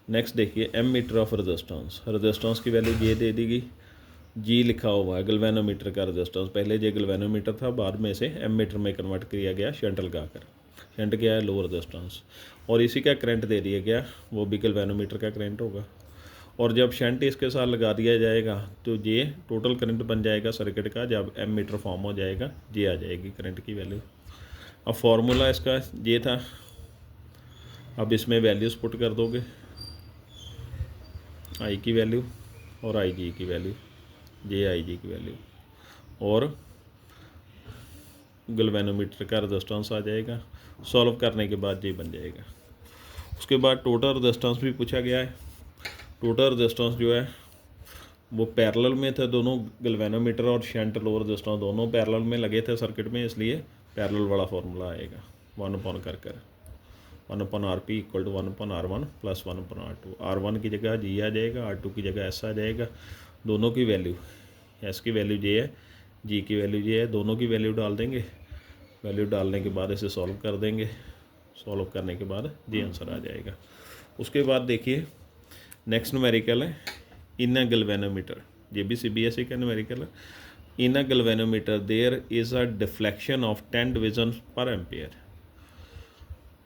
Next देखिए ammeter of resistance, resistance की value ये दे दी गई, जी लिखा हुआ है गैल्वेनोमीटर का रेजिस्टेंस, पहले ये गैल्वेनोमीटर था, बाद में इसे एम मीटर में कन्वर्ट किया गया शंट लगाकर। शंट क्या है, लो रेजिस्टेंस, और इसी का करंट दे दिया गया, वो भी गैल्वेनोमीटर का करंट होगा। और जब शंट इसके साथ लगा दिया जाएगा तो ये टोटल करंट बन जाएगा सर्किट का, जब एम मीटर फॉर्म हो जाएगा ये आ जाएगी करंट की वैल्यू। अब फार्मूला इसका ये था, अब इसमें वैल्यूज़ पुट कर दोगे, आई की वैल्यू और आई जी की वैल्यू, ये आई जी की वैल्यू, और गैल्वेनोमीटर का रेजिस्टेंस आ जाएगा। सॉल्व करने के बाद ये बन जाएगा। उसके बाद टोटल रेजिस्टेंस भी पूछा गया है। टोटल रेजिस्टेंस जो है वो पैरेलल में थे दोनों, गैल्वेनोमीटर और शंट लो रेजिस्टेंस दोनों पैरेलल में लगे थे सर्किट में, इसलिए पैरेलल वाला फार्मूला आएगा 1 कर 1/RP equal to 1/R1 plus 1/R2। R1 की जगह जी आ जाएगा, R2 की जगह एस आ जाएगा। दोनों की वैल्यू, एस की वैल्यू जे है, जी की वैल्यू जे है, दोनों की वैल्यू डाल देंगे। वैल्यू डालने के बाद इसे सॉल्व कर देंगे, सॉल्व करने के बाद ये आंसर आ जाएगा। उसके बाद देखिए नेक्स्ट न्यूमेरिकल है इन अ गैल्वेनोमीटर, ये भी CBSE का न्यूमेरिकल है। In a galvanometer there is a deflection of 10 division पर एम्पेयर।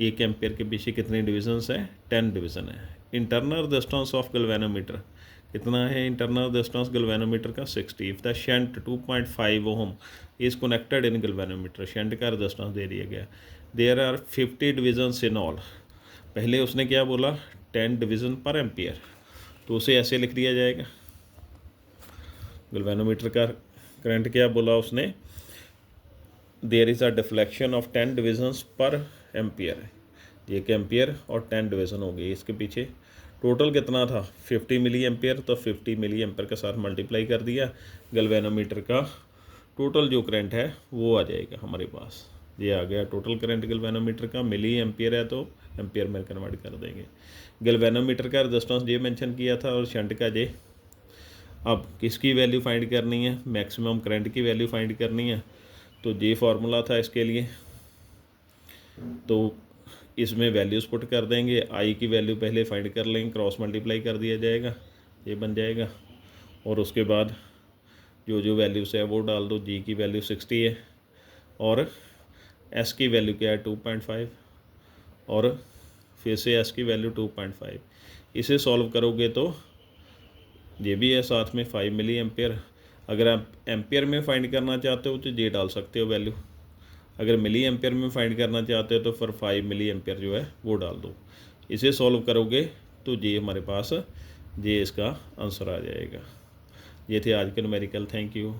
1 एम्पेयर के पीछे कितने डिविजन्स हैं, 10 डिवीज़न है। इंटरनल रेजिस्टेंस ऑफ गैल्वेनोमीटर कितना है, इंटरनल रेजिस्टेंस गैल्वेनोमीटर का 60। If the shunt 2.5 ohm is connected in galvanometer, shunt का रेजिस्टेंस दे दिया गया। There are 50 divisions in all. पहले उसने क्या बोला, 10 डिवीज़न पर एम्पेयर, तो उसे ऐसे लिख दिया जाएगा। गैल्वेनोमीटर का करंट क्या बोला उसने, there is a deflection of 10 divisions पर एम्पियर है, 1 एम्पियर और 10 डिवीज़न हो गई। इसके पीछे टोटल कितना था 50 मिली एम्पियर, तो 50 मिली एम्पियर के साथ मल्टीप्लाई कर दिया, गैल्वेनोमीटर का टोटल जो करंट है वो आ जाएगा हमारे पास। ये आ गया टोटल करंट गैल्वेनोमीटर का, मिली एम्पियर है तो एम्पियर में कन्वर्ट कर देंगे। गैल्वेनोमीटर का रेजिस्टेंस जे मेंशन किया था और शंट का जे। अब किसकी वैल्यू फाइंड करनी है, मैक्सिमम करंट की वैल्यू फाइंड करनी है, तो ये फार्मूला था इसके लिए। तो इसमें वैल्यूज़ पुट कर देंगे, आई की वैल्यू पहले फाइंड कर लेंगे, क्रॉस मल्टीप्लाई कर दिया जाएगा, ये बन जाएगा। और उसके बाद जो जो वैल्यूज़ है वो डाल दो। जी की वैल्यू 60 है और एस की वैल्यू क्या है 2.5, और फिर से एस की वैल्यू 2.5। इसे सॉल्व करोगे तो ये भी है साथ में 5 मिली एम्पेयर। अगर आप एम्पेयर में फाइंड करना चाहते हो तो ये डाल सकते हो वैल्यू, अगर मिली एम्पेयर में फाइंड करना चाहते हो तो फिर 5 मिली एम्पेयर जो है वो डाल दो। इसे सॉल्व करोगे तो ये हमारे पास ये इसका आंसर आ जाएगा। ये थे आज के न्यूमेरिकल। Thank you.